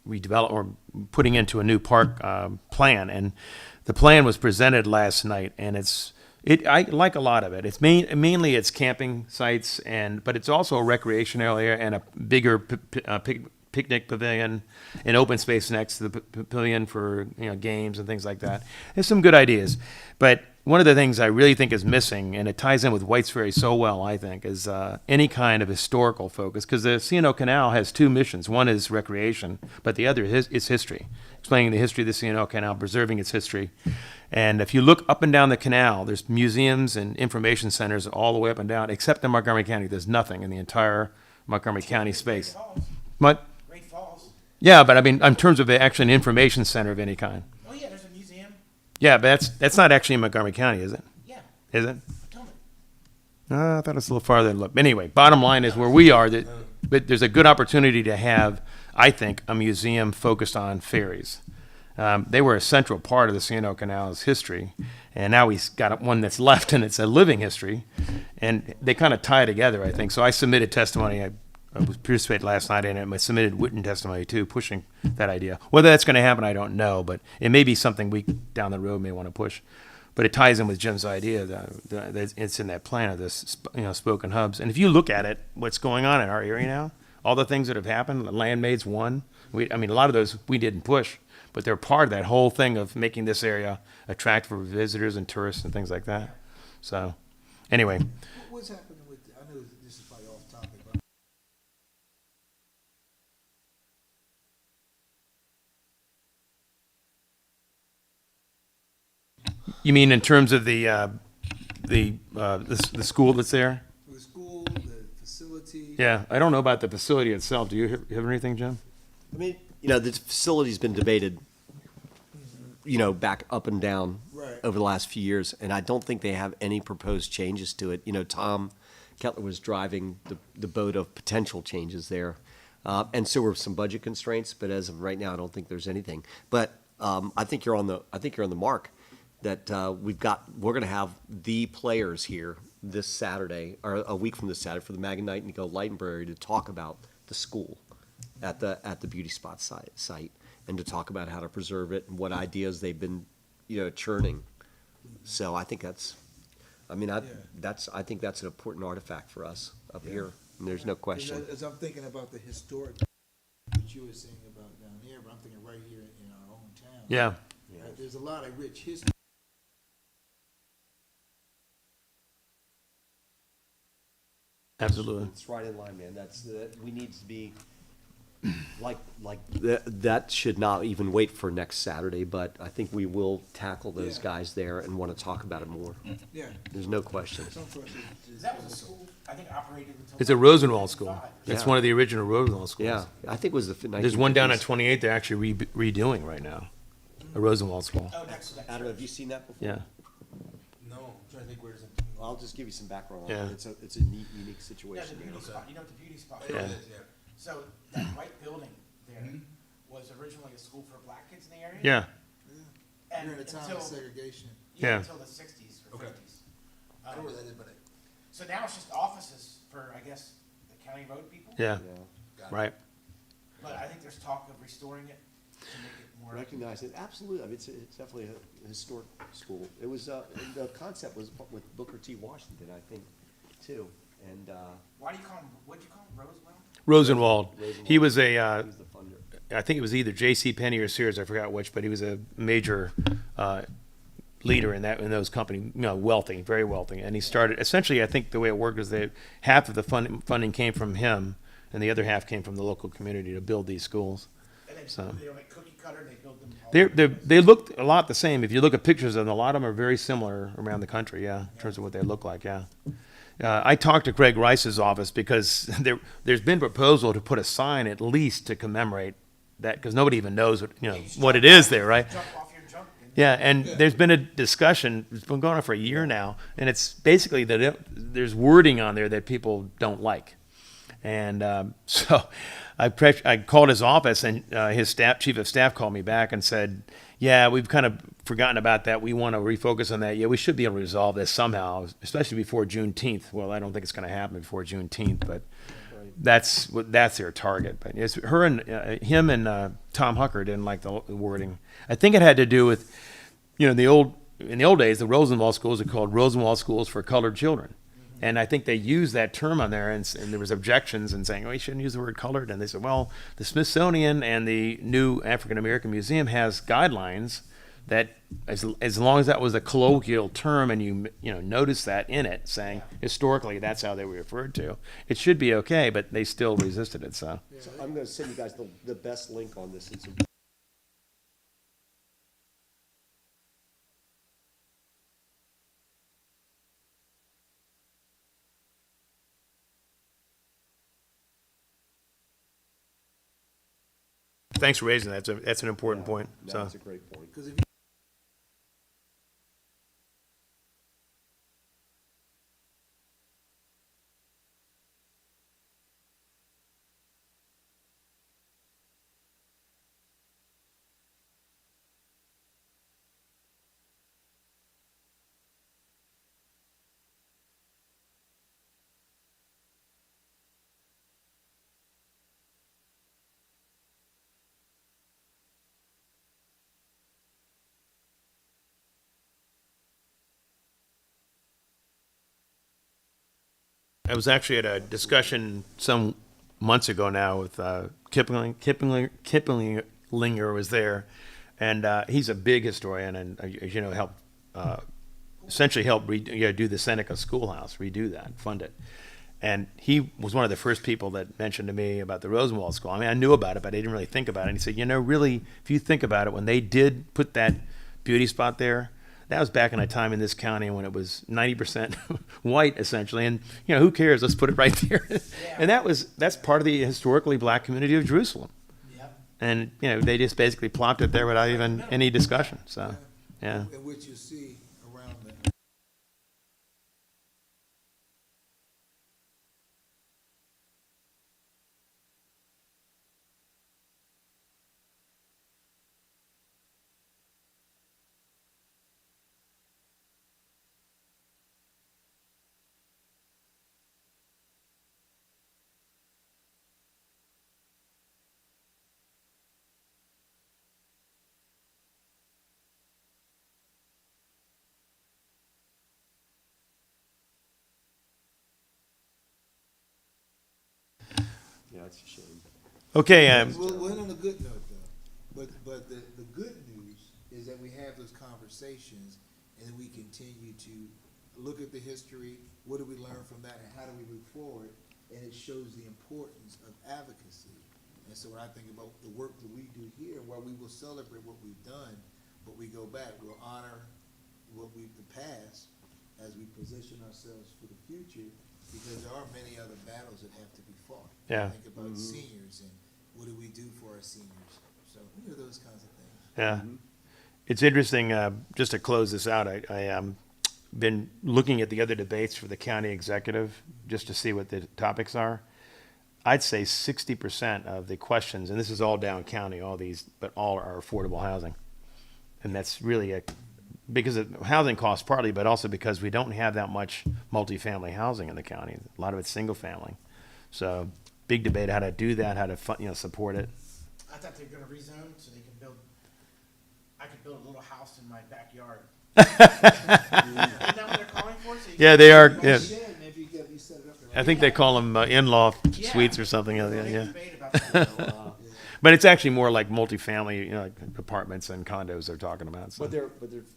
redevelop or putting into a new park plan. And the plan was presented last night, and I like a lot of it. It's mainly it's camping sites, but it's also a recreation area and a bigger picnic pavilion, an open space next to the pavilion for games and things like that. There's some good ideas, but one of the things I really think is missing, and it ties in with White's Ferry so well, I think, is any kind of historical focus, because the C&O Canal has two missions. One is recreation, but the other is history, explaining the history of the C&O Canal, preserving its history. And if you look up and down the canal, there's museums and information centers all the way up and down, except in Montgomery County. There's nothing in the entire Montgomery County space. What? Great Falls. Yeah, but I mean, in terms of actually an information center of any kind. Oh yeah, there's a museum. Yeah, but that's not actually in Montgomery County, is it? Yeah, Is it? Potomac. I thought it was a little farther than look. Anyway, bottom line is where we are, but there's a good opportunity to have, I think, a museum focused on ferries. They were a central part of the C&O Canal's history, and now we've got one that's left, and it's a living history, and they kind of tie together, I think. So I submitted testimony. I participated last night in it. I submitted written testimony too, pushing that idea. Whether that's going to happen, I don't know, but it may be something we down the road may want to push. But it ties in with Jim's idea that it's in that plan of this, spoken hubs. And if you look at it, what's going on in our area now, all the things that have happened, Landmaid's one. A lot of those we didn't push, but they're part of that whole thing of making this area attractive for visitors and tourists and things like that. So, anyway. What's happening with, I know this is probably off topic, but You mean in terms of the school that's there? the school, the facility. Yeah, I don't know about the facility itself. Do you have anything, Jim? I mean, the facility's been debated, back up and down Right. over the last few years, and I don't think they have any proposed changes to it. Tom Kettler was driving the boat of potential changes there, and so were some budget constraints. But as of right now, I don't think there's anything. But I think you're on the mark. that we're going to have the players here this Saturday, or a week from this Saturday, for the Mag and Nightingale Library to talk about the school at the Beauty Spot site, and to talk about how to preserve it and what ideas they've been, churning. So I think that's, I think that's an important artifact for us up here, and there's no question. As I'm thinking about the historic, what you were saying about down here, but I'm thinking right here in our own town. Yeah. Right, there's a lot of rich history. Absolutely. It's right in line, man. We need to be, that should not even wait for next Saturday, but I think we will tackle those Yeah. guys there and want to talk about it more. Yeah. There's no question. Some questions. That was a school, I think, operated until. It's a Rosenwald school. It's Yeah. one of the original Rosenwald schools. Yeah, I think it was the There's one down on 1950s. 28 they're actually redoing right now. A Rosenwald school. Oh, next to that. Adam, have you seen that before? Yeah. No, I'm trying to think where's it. I'll just give you some background on Yeah. it. It's a neat, unique Yeah, the situation there. beauty spot, you know what the beauty spot Yeah. is? So that white building there was originally a school for black kids in the area. Yeah. And During the time until, of segregation. Yeah. until the sixties or fifties. I know where that is, but So now it's just offices for, I guess, the county road people. Yeah. Yeah. Right. But I think there's talk of restoring it to make it more. Recognize it, absolutely. I mean, it's definitely a historic school. It was, the concept was with Booker T. Washington, I think, too. And, Why do you call him, what'd you call him, Rosewell? Rosenwald. He was a, he was the funder. I think it was either J.C. Penney or Sears, I forgot which, but he was a major leader in those companies, wealthy, very wealthy. And he started, essentially, I think the way it worked was that half of the funding came from him, and the other half came from the local community to build these schools. And then So- they were like cookie cutter, they built them all. They looked a lot the same. If you look at pictures of them, a lot of them are very similar around the country, yeah, in terms of what they look like, yeah. I talked to Greg Rice's office because there's been proposal to put a sign at least to commemorate that, because nobody even knows what it is there, right? Jump off your jump. And Yeah, and there's been a discussion, it's been going on for a year now, and it's basically that there's wording on there that people don't like. And so I called his office, and his chief of staff called me back and said, yeah, we've kind of forgotten about that. We want to refocus on that. Yeah, we should be able to resolve this somehow, especially before Juneteenth. Well, I don't think it's going to happen before Juneteenth, but that's their target. But it's him and Tom Hucker didn't like the wording. I think it had to do with, in the old days, the Rosenwald schools are called Rosenwald Schools for Colored Children. And I think they used that term on there, and there was objections and saying, you shouldn't use the word colored. And they said, well, the Smithsonian and the new African American Museum has guidelines that, as long as that was a colloquial term, and you notice that in it, saying historically that's how they were referred to, it should be okay. But they still resisted it. So So I'm going to send you guys the best link on this. It's thanks for raising that. That's an important point. So That's a great point. Because if I was actually at a discussion some months ago now with Kiplinger was there, and he's a big historian, and helped essentially help do the Seneca Schoolhouse, redo that, fund it. And he was one of the first people that mentioned to me about the Rosenwald School. I mean, I knew about it, but I didn't really think about it. And he said, really, if you think about it, when they did put that beauty spot there, that was back in a time in this county when it was 90% white, essentially. And, who cares? Let's put it right there. And that's part of the historically black community of Jerusalem. Yep. And, they just basically plopped it there without even any discussion. So, yeah. in which you see around the it's a shame. Okay, We'll end on a good note though. But the good news is that we have those conversations and then we continue to look at the history, what do we learn from that and how do we move forward? And it shows the importance of advocacy. And so when I think about the work that we do here, where we will celebrate what we've done, but we go back, we'll honor what we've the past as we position ourselves for the future, because there are many other battles that have to be fought. Yeah. Think about seniors and what do we do for our seniors? So, those kinds of things. yeah. It's interesting, just to close this out, I been looking at the other debates for the county executive, just to see what the topics are. I'd say 60% of the questions, and this is all down county, all these, but all are affordable housing. And that's really because of housing costs partly, but also because we don't have that much multifamily housing in the county. A lot of it's single family. So big debate how to do that, how to support it. I thought they were gonna rezone so they can build, I could build a little house in my backyard. Isn't that what they're calling for? So you Yeah, can- they are. Yeah. Maybe you set it up the right I think they call them in-law Yeah. suites or something. There's a Yeah, big yeah. debate about that. But it's actually more like multifamily, like apartments and condos they're talking about. So. But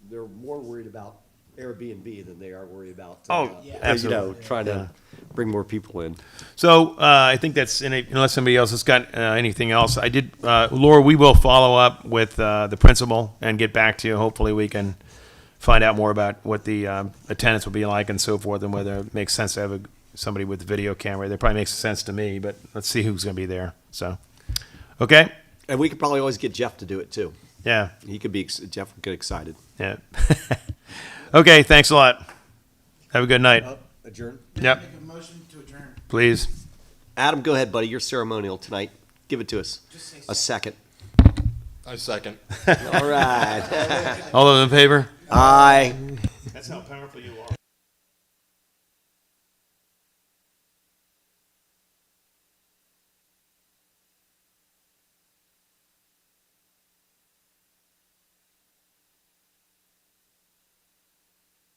they're more worried about Airbnb than they are worried about. Oh, yeah. absolutely. trying to bring more people in. So I think that's unless somebody else has got anything else. I did, Laura. We will follow up with the principal and get back to you. Hopefully, we can find out more about what the attendance will be like and so forth, and whether it makes sense to have somebody with a video camera. That probably makes sense to me, but let's see who's going to be there. So, okay, And we could probably always get Jeff to do it too. yeah, He could be, Jeff would get excited. yeah. Okay, thanks a lot. Have a good night. Adjourn. Yep, Make a motion to adjourn. please. Adam, go ahead, buddy. You're ceremonial tonight. Give it to us. Just say A second. I second. All right. All those in favor? Aye. That's how powerful you are.